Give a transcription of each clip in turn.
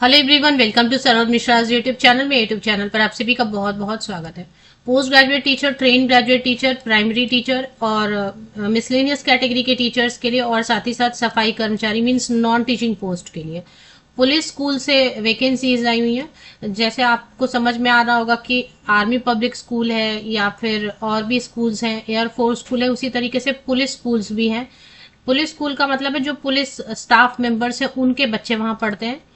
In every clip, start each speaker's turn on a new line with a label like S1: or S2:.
S1: Hello everyone, welcome to Saroj Mishra YouTube channel में। YouTube channel पर आप सभी का बहुत बहुत स्वागत है। Post graduate teacher, train graduate teacher, primary teacher और मिसलेनियस कैटेगरी के टीचर्स के लिए और साथ ही साथ सफाई कर्मचारी मींस नॉन टीचिंग पोस्ट के लिए पुलिस स्कूल से वैकेंसीज आई हुई हैं। जैसे आपको समझ में आ रहा होगा कि आर्मी पब्लिक स्कूल है या फिर और भी स्कूल्स हैं, एयरफोर्स स्कूल है, उसी तरीके से पुलिस स्कूल्स भी हैं। पुलिस स्कूल का मतलब है जो पुलिस स्टाफ मेंबर्स हैं उनके बच्चे वहां पढ़ते हैं।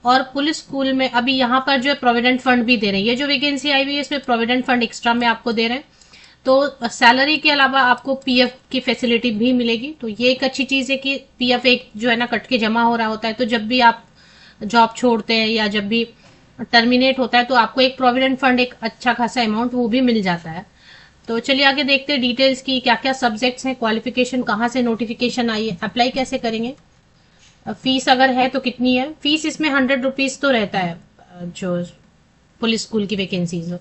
S1: और पुलिस स्कूल में अभी यहाँ पर जो है प्रोविडेंट फंड भी दे रहे हैं। ये जो वैकेंसी आई हुई है इसमें प्रोविडेंट फंड एक्स्ट्रा में आपको दे रहे हैं, तो सैलरी के अलावा आपको पीएफ की फैसिलिटी भी मिलेगी। तो ये एक अच्छी चीज है कि पीएफ एक जो है ना कट के जमा हो रहा होता है, तो जब भी आप जॉब छोड़ते हैं या जब भी टर्मिनेट होता है तो आपको एक प्रोविडेंट फंड, एक अच्छा खासा अमाउंट वो भी मिल जाता है। तो चलिए आगे देखते हैं डिटेल्स की, क्या क्या सब्जेक्ट्स हैं, क्वालिफिकेशन कहाँ से नोटिफिकेशन आई है, अप्लाई कैसे करेंगे, फीस अगर है तो कितनी है। फीस इसमें 100 रुपीज तो रहता है जो पुलिस स्कूल की वैकेंसीज हो।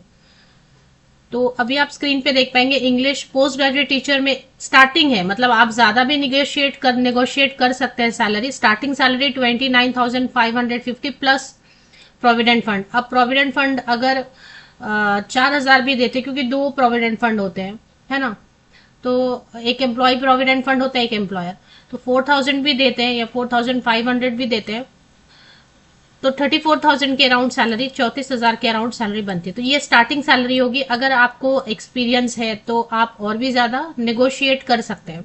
S1: तो अभी आप स्क्रीन पे देख पाएंगे इंग्लिश पोस्ट ग्रेजुएट टीचर में स्टार्टिंग है, मतलब आप ज्यादा भी नेगोशिएट कर सकते हैं salary. Starting salary 29,550 plus provident fund. अब प्रोविडेंट फंड अगर 4,000 भी देते, क्योंकि दो प्रोविडेंट फंड होते हैं, है ना, तो एक एम्प्लॉय प्रोविडेंट फंड होता है, एक एम्प्लॉयर, तो 4,000 भी देते हैं या 4,500 भी देते हैं, तो 34,000 के अराउंड सैलरी, 34,000 के अराउंड सैलरी बनती है। तो ये स्टार्टिंग सैलरी होगी। अगर आपको एक्सपीरियंस है तो आप और भी ज्यादा नेगोशिएट कर सकते हैं,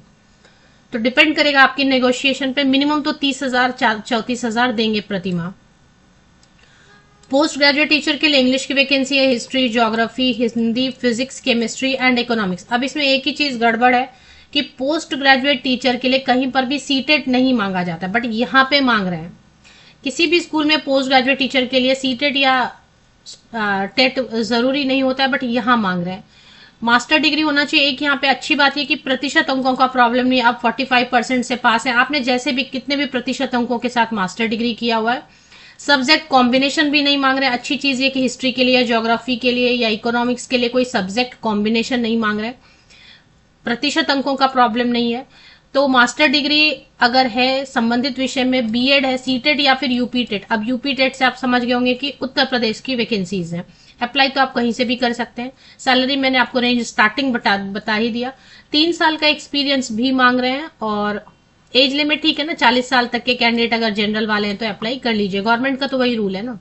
S1: तो डिपेंड करेगा आपकी नेगोशिएशन पे। मिनिमम तो 30,000 34,000 देंगे प्रति माह। पोस्ट ग्रेजुएट टीचर के लिए इंग्लिश की वैकेंसी है, history, geography, Hindi, physics, chemistry and economics. अब इसमें एक ही चीज गड़बड़ है कि पोस्ट ग्रेजुएट टीचर के लिए कहीं पर भी सीटेट नहीं मांगा जाता, बट यहाँ पे मांग रहे हैं। किसी भी स्कूल में पोस्ट ग्रेजुएट टीचर के लिए सीटेट या टेट जरूरी नहीं होता है, बट यहाँ मांग रहे हैं। मास्टर डिग्री होना चाहिए। एक यहाँ पे अच्छी बात है कि प्रतिशत अंकों का प्रॉब्लम नहीं, आप 45% से पास है, आपने जैसे भी कितने भी प्रतिशत अंकों के साथ मास्टर डिग्री किया हुआ है। सब्जेक्ट कॉम्बिनेशन भी नहीं मांग रहे। अच्छी चीज ये कि हिस्ट्री के लिए, ज्योग्राफी के लिए या इकोनॉमिक्स के लिए कोई सब्जेक्ट कॉम्बिनेशन नहीं मांग रहे। प्रतिशत अंकों का प्रॉब्लम नहीं है। तो मास्टर डिग्री अगर है संबंधित विषय में, बीएड है, सीटेट या फिर यूपी टेट। अब यूपी टेट से आप समझ गए होंगे कि उत्तर प्रदेश की वैकेंसीज है। अप्लाई तो आप कहीं से भी कर सकते हैं। सैलरी मैंने आपको रेंज स्टार्टिंग बता ही दिया। 3 साल का एक्सपीरियंस भी मांग रहे हैं और एज लिमिट ठीक है ना, 40 साल तक के कैंडिडेट अगर जनरल वाले हैं तो अप्लाई कर लीजिए। गवर्नमेंट का तो वही रूल है ना।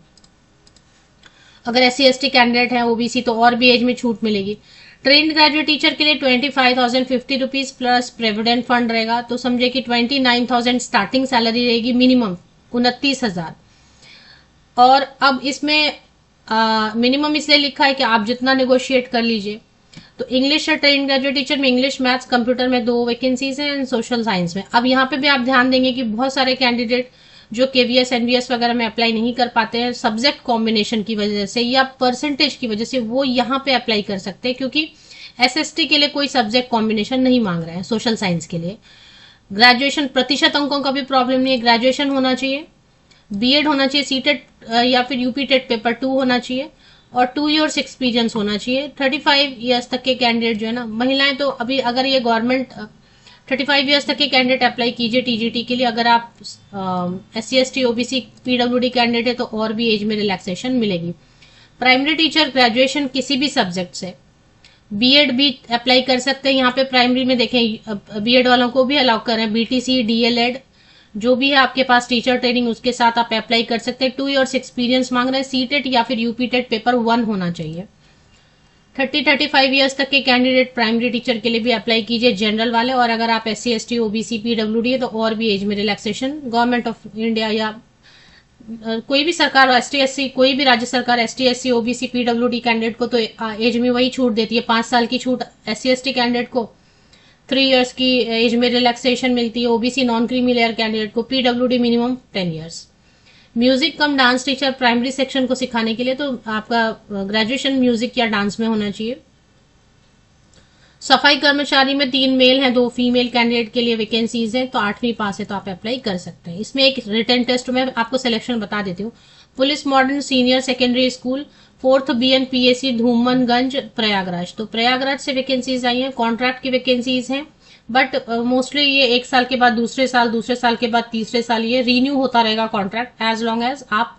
S1: अगर SC ST कैंडिडेट है, ओबीसी, तो और भी एज में छूट मिलेगी। ट्रेन ग्रेजुएट टीचर के लिए 25,050 रुपीज प्लस प्रेविडेंट फंड रहेगा, तो समझे कि 29,000 स्टार्टिंग सैलरी रहेगी, मिनिमम 29,000। और अब इसमें मिनिमम इसलिए लिखा है कि आप जितना नेगोशिएट कर लीजिए। तो इंग्लिश और ट्रेन ग्रेजुएट टीचर में इंग्लिश, मैथ्स, कंप्यूटर में 2 वैकेंसीज हैं एंड सोशल साइंस में। अब यहाँ पे भी आप ध्यान देंगे कि बहुत सारे कैंडिडेट जो KVS NVS वगैरह में अप्लाई नहीं कर पाते हैं सब्जेक्ट कॉम्बिनेशन की वजह से या परसेंटेज की वजह से, वो यहाँ पे अप्लाई कर सकते हैं, क्योंकि SST के लिए कोई सब्जेक्ट कॉम्बिनेशन नहीं मांग रहे हैं सोशल साइंस के लिए। ग्रेजुएशन, प्रतिशत अंकों का भी प्रॉब्लम नहीं है। ग्रेजुएशन होना चाहिए, बीएड होना चाहिए, सीटेट या फिर यूपी टेट पेपर 2 होना चाहिए और 2 years एक्सपीरियंस होना चाहिए। 35 ईयर्स तक के कैंडिडेट जो है ना, महिलाएं तो अभी अगर ये गवर्नमेंट 35 ईयर्स तक के कैंडिडेट अप्लाई कीजिए TGT के लिए। अगर आप SC ST OBC PWD candidate है तो और भी एज में रिलैक्सेशन मिलेगी। प्राइमरी टीचर ग्रेजुएशन किसी भी सब्जेक्ट से, बीएड भी अप्लाई कर सकते हैं। यहाँ पे प्राइमरी में देखें बीएड वालों को भी अलाउ कर रहे हैं। BTC DLED जो भी है आपके पास टीचर ट्रेनिंग, उसके साथ आप अप्लाई कर सकते हैं। 2 years एक्सपीरियंस मांग रहे हैं। सीटेट या फिर यूपी टेट पेपर 1 होना चाहिए। 35 ईयर्स तक के कैंडिडेट प्राइमरी टीचर के लिए भी अप्लाई कीजिए, जनरल वाले। और अगर आप SC ST OBC PWD है तो और भी एज में रिलैक्सेशन। गवर्नमेंट ऑफ इंडिया या कोई भी सरकार, ST SC कोई भी राज्य सरकार ST SC OBC PWD candidate को तो एज में वही छूट देती है, 5 साल की छूट। SC ST कैंडिडेट को 3 years की एज में रिलैक्सेशन मिलती है। OBC non creamy layer candidate को PWD मिनिमम 10 years। म्यूजिक कम डांस टीचर प्राइमरी सेक्शन को सिखाने के लिए, तो आपका ग्रेजुएशन म्यूजिक या डांस में होना चाहिए। सफाई कर्मचारी में 3 मेल हैं, 2 फीमेल कैंडिडेट के लिए वैकेंसीज हैं, तो 8वीं पास है तो आप अप्लाई कर सकते हैं। इसमें एक रिटन टेस्ट में आपको सिलेक्शन बता देती हूँ। Police modern senior secondary school 4th BN PAC Dhoomanganj Prayagraj, तो प्रयागराज से वैकेंसीज आई हैं। कॉन्ट्रैक्ट की वैकेंसीज हैं, बट मोस्टली ये 1 साल के बाद दूसरे साल के बाद तीसरे साल ये रीन्यू होता रहेगा कॉन्ट्रैक्ट, एज लॉन्ग एज आप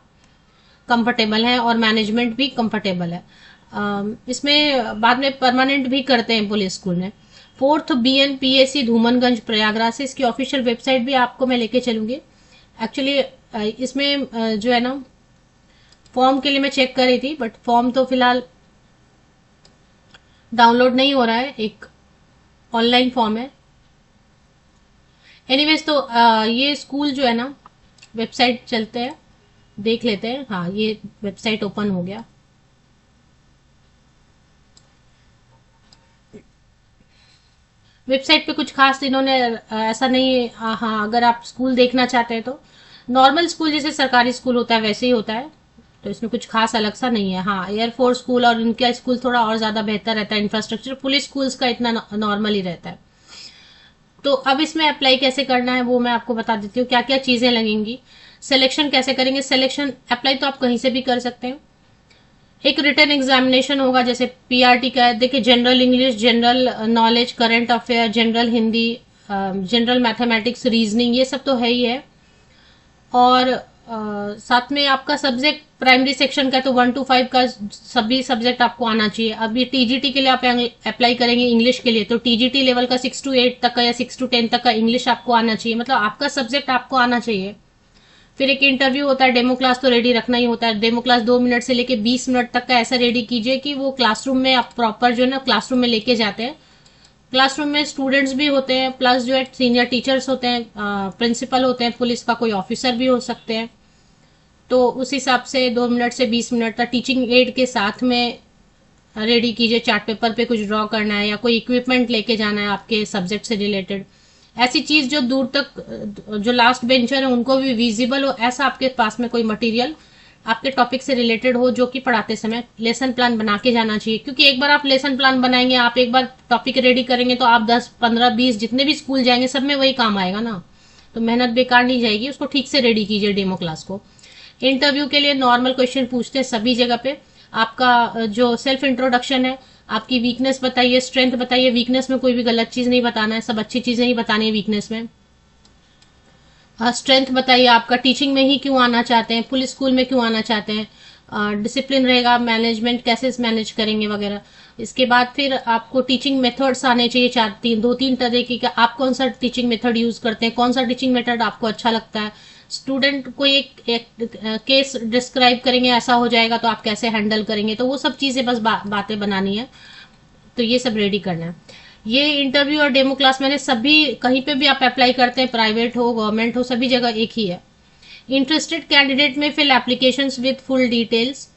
S1: कंफर्टेबल हैं और मैनेजमेंट भी कंफर्टेबल है। इसमें बाद में परमानेंट भी करते हैं पुलिस स्कूल में। 4th BN PAC Dhoomanganj Prayagraj से इसकी ऑफिशियल वेबसाइट भी आपको मैं लेके चलूंगी। एक्चुअली इसमें जो है ना, फॉर्म के लिए मैं चेक कर रही थी, बट फॉर्म तो फिलहाल डाउनलोड नहीं हो रहा है, एक ऑनलाइन फॉर्म है। एनीवेज, तो ये स्कूल जो है ना, वेबसाइट चलते हैं, देख लेते हैं। हाँ, ये वेबसाइट ओपन हो गया। वेबसाइट पे कुछ खास इन्होंने ऐसा नहीं है। हाँ, अगर आप स्कूल देखना चाहते हैं तो नॉर्मल स्कूल जैसे सरकारी स्कूल होता है वैसे ही होता है, तो इसमें कुछ खास अलग सा नहीं है। हाँ, एयरफोर्स स्कूल और उनका स्कूल थोड़ा और ज्यादा बेहतर रहता है इंफ्रास्ट्रक्चर, पुलिस स्कूल्स का इतना नॉर्मल ही रहता है। तो अब इसमें अप्लाई कैसे करना है वो मैं आपको बता देती हूँ, क्या क्या चीजें लगेंगी। सिलेक्शन कैसे करेंगे? सिलेक्शन अप्लाई तो आप कहीं से भी कर सकते हैं। एक रिटन एग्जामिनेशन होगा, जैसे PRT का है। देखिए, general English, general knowledge, current affair, general Hindi, general mathematics, reasoning, ये सब तो है ही है। और साथ में आपका सब्जेक्ट प्राइमरी सेक्शन का तो 1 to 5 का सभी सब्जेक्ट आपको आना चाहिए। अभी TGT के लिए आप अप्लाई करेंगे इंग्लिश के लिए, तो TGT लेवल का 6 to 8 तक का या 6 to 10 तक का इंग्लिश आपको आना चाहिए, मतलब आपका सब्जेक्ट आपको आना चाहिए। फिर एक इंटरव्यू होता है, डेमो क्लास तो रेडी रखना ही होता है। डेमो क्लास 2 मिनट से लेके 20 मिनट तक का ऐसा रेडी कीजिए कि वो क्लासरूम में आप प्रॉपर जो है ना क्लासरूम में लेके जाते हैं। क्लासरूम में स्टूडेंट्स भी होते हैं, प्लस जो है सीनियर टीचर्स होते हैं, प्रिंसिपल होते हैं, पुलिस का कोई ऑफिसर भी हो सकते हैं। तो उस हिसाब से 2 मिनट से 20 मिनट तक टीचिंग एड के साथ में रेडी कीजिए। चार्ट पेपर पे कुछ ड्रॉ करना है या कोई इक्विपमेंट लेके जाना है आपके सब्जेक्ट से रिलेटेड, ऐसी चीज जो दूर तक जो लास्ट बेंचर है उनको भी विजिबल हो, ऐसा आपके पास में कोई मटेरियल आपके टॉपिक से रिलेटेड हो, जो कि पढ़ाते समय लेसन प्लान बना के जाना चाहिए। क्योंकि एक बार आप लेसन प्लान बनाएंगे, आप एक बार टॉपिक रेडी करेंगे, तो आप 10, 15, 20 जितने भी स्कूल जाएंगे सब में वही काम आएगा ना, तो मेहनत बेकार नहीं जाएगी। उसको ठीक से रेडी कीजिए डेमो क्लास को। इंटरव्यू के लिए नॉर्मल क्वेश्चन पूछते हैं सभी जगह पे। आपका जो सेल्फ इंट्रोडक्शन है, आपकी वीकनेस बताइए, स्ट्रेंथ बताइए। वीकनेस में कोई भी गलत चीज नहीं बताना है, सब अच्छी चीजें ही बतानी है वीकनेस में। स्ट्रेंथ बताइए, आपका टीचिंग में ही क्यों आना चाहते हैं, पुलिस स्कूल में क्यों आना चाहते हैं। डिसिप्लिन रहेगा, मैनेजमेंट कैसे मैनेज करेंगे वगैरह। इसके बाद फिर आपको टीचिंग मेथड्स आने चाहिए, 2-3 तरीके के। आप कौन सा टीचिंग मेथड यूज करते हैं, कौन सा टीचिंग मेथड आपको अच्छा लगता है। स्टूडेंट को एक केस डिस्क्राइब करेंगे, ऐसा हो जाएगा तो आप कैसे हैंडल करेंगे। तो वो सब चीजें बस बातें बनानी है, तो ये सब रेडी करना है। ये इंटरव्यू और डेमो क्लास मैंने सभी, कहीं पे भी आप अप्लाई करते हैं, प्राइवेट हो गवर्नमेंट हो, सभी जगह एक ही है। Interested candidate may fill applications with full details,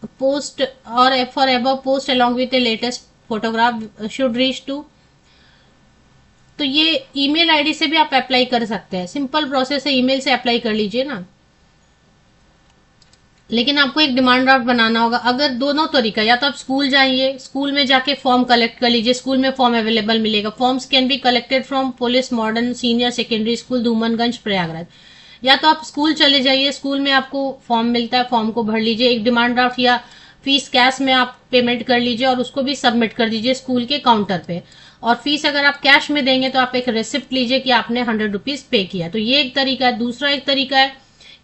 S1: post और for above post along with a latest photograph should reach to. तो ये ईमेल आईडी से भी आप अप्लाई कर सकते हैं, सिंपल प्रोसेस है, ईमेल से अप्लाई कर लीजिए ना। लेकिन आपको एक डिमांड ड्राफ्ट बनाना होगा। अगर दोनों तरीका, या तो आप स्कूल जाइए, स्कूल में जाके फॉर्म कलेक्ट कर लीजिए, स्कूल में फॉर्म अवेलेबल मिलेगा। Forms can be collected from police modern senior secondary school Dhoomanganj Prayagraj. या तो आप स्कूल चले जाइए, स्कूल में आपको फॉर्म मिलता है, फॉर्म को भर लीजिए। एक डिमांड ड्राफ्ट या फीस कैश में आप पेमेंट कर लीजिए और उसको भी सबमिट कर दीजिए स्कूल के काउंटर पे। और फीस अगर आप कैश में देंगे तो आप एक रिसिप्ट लीजिए कि आपने 100 रुपीज पे किया। तो ये एक तरीका है। दूसरा एक तरीका है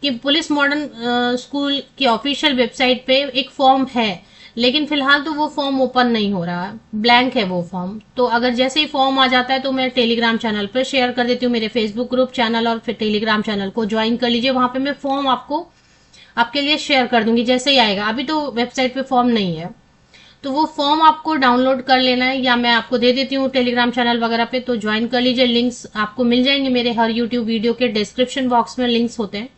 S1: कि पुलिस मॉडर्न स्कूल की ऑफिशियल वेबसाइट पे एक फॉर्म है, लेकिन फिलहाल तो वो फॉर्म ओपन नहीं हो रहा है, ब्लैंक है वो फॉर्म। तो अगर जैसे ही फॉर्म आ जाता है तो मैं टेलीग्राम चैनल पर शेयर कर देती हूँ, मेरे फेसबुक ग्रुप, चैनल और फिर टेलीग्राम चैनल को ज्वाइन कर लीजिए। वहां पे मैं फॉर्म आपको आपके लिए शेयर कर दूंगी जैसे ही आएगा। अभी तो वेबसाइट पे फॉर्म नहीं है, तो वो फॉर्म आपको डाउनलोड कर लेना है, या मैं आपको दे देती हूँ टेलीग्राम चैनल वगैरह पे, तो ज्वाइन कर लीजिए। लिंक्स आपको मिल जाएंगे मेरे हर यूट्यूब वीडियो के डिस्क्रिप्शन बॉक्स में, लिंक्स होते हैं।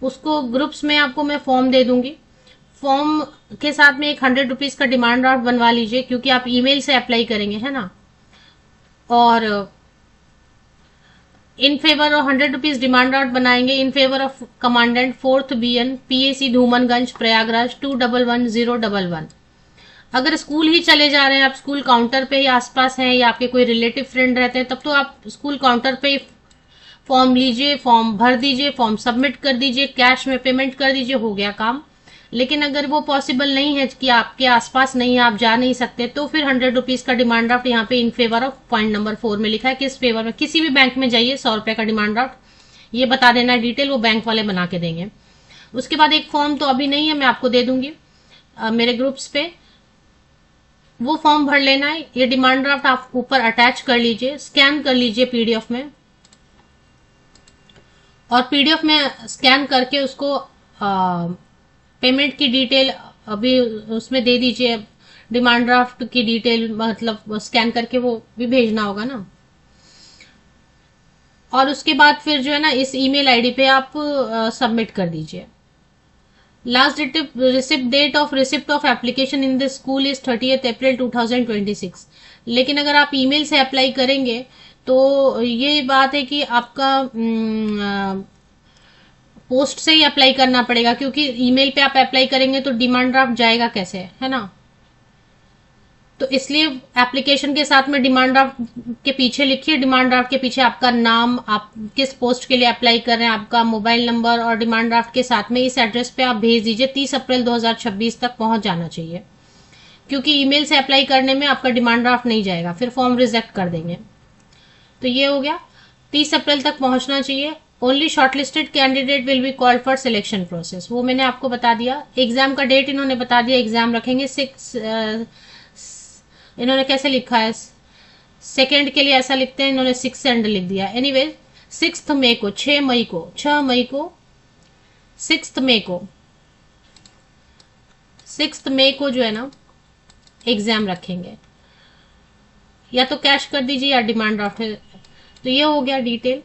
S1: उसको ग्रुप्स में आपको मैं फॉर्म दे दूंगी। फॉर्म के साथ में एक 100 रुपीज का डिमांड ड्राफ्ट बनवा लीजिए, क्योंकि आप ईमेल से अप्लाई करेंगे, है ना। और in favour of 100 rupees demand draft बनाएंगे in favour of commandant 4th BN PAC Dhoomanganj Prayagraj 211011। अगर स्कूल ही चले जा रहे हैं आप, स्कूल काउंटर पे ही आसपास हैं, या आपके कोई रिलेटिव फ्रेंड रहते हैं, तब तो आप स्कूल काउंटर पे फॉर्म लीजिए, फॉर्म भर दीजिए, फॉर्म सबमिट कर दीजिए, कैश में पेमेंट कर दीजिए, हो गया काम। लेकिन अगर वो पॉसिबल नहीं है कि आपके आसपास नहीं है, आप जा नहीं सकते, तो फिर 100 रुपीज का डिमांड ड्राफ्ट यहाँ पे इन फेवर ऑफ पॉइंट नंबर 4 में लिखा है, किस फेवर में। किसी भी बैंक में जाइए, 100 रुपए का डिमांड ड्राफ्ट, ये बता देना डिटेल, वो बैंक वाले बना के देंगे। उसके बाद एक फॉर्म तो अभी नहीं है, मैं आपको दे दूंगी मेरे ग्रुप्स पे, वो फॉर्म भर लेना है। ये डिमांड ड्राफ्ट आप ऊपर अटैच कर लीजिए, स्कैन कर लीजिए पीडीएफ में, और पीडीएफ में स्कैन करके उसको पेमेंट की डिटेल अभी उसमें दे दीजिए। डिमांड ड्राफ्ट की डिटेल मतलब स्कैन करके वो भी भेजना होगा ना। और उसके बाद फिर जो है ना इस ईमेल आईडी पे आप सबमिट कर दीजिए। Last receipt date of receipt of application in the school is 30 April 2026। लेकिन अगर आप ईमेल से अप्लाई करेंगे तो ये बात है कि आपका पोस्ट से ही अप्लाई करना पड़ेगा, क्योंकि ईमेल पे आप अप्लाई करेंगे तो डिमांड ड्राफ्ट जाएगा कैसे, है ना। तो इसलिए एप्लीकेशन के साथ में डिमांड ड्राफ्ट के पीछे लिखिए, डिमांड ड्राफ्ट के पीछे आपका नाम, आप किस पोस्ट के लिए अप्लाई कर रहे हैं, आपका मोबाइल नंबर, और डिमांड ड्राफ्ट के साथ में इस एड्रेस पे आप भेज दीजिए। 30 अप्रैल 2026 तक पहुंच जाना चाहिए, क्योंकि ईमेल से अप्लाई करने में आपका डिमांड ड्राफ्ट नहीं जाएगा, फिर फॉर्म रिजेक्ट कर देंगे। तो ये हो गया, 30 अप्रैल तक पहुंचना चाहिए। Only shortlisted candidate will be called for selection process, वो मैंने आपको बता दिया। एग्जाम का डेट इन्होंने बता दिया, एग्जाम रखेंगे 6, इन्होंने कैसे लिखा है, सेकेंड के लिए ऐसा लिखते हैं, इन्होंने 6 एंड लिख दिया। एनीवे 6 मई को, 6 मई को, 6 मई को, 6 मई को, 6 मई को जो है ना एग्जाम रखेंगे। या तो कैश कर दीजिए या डिमांड ड्राफ्ट है। तो ये हो गया डिटेल।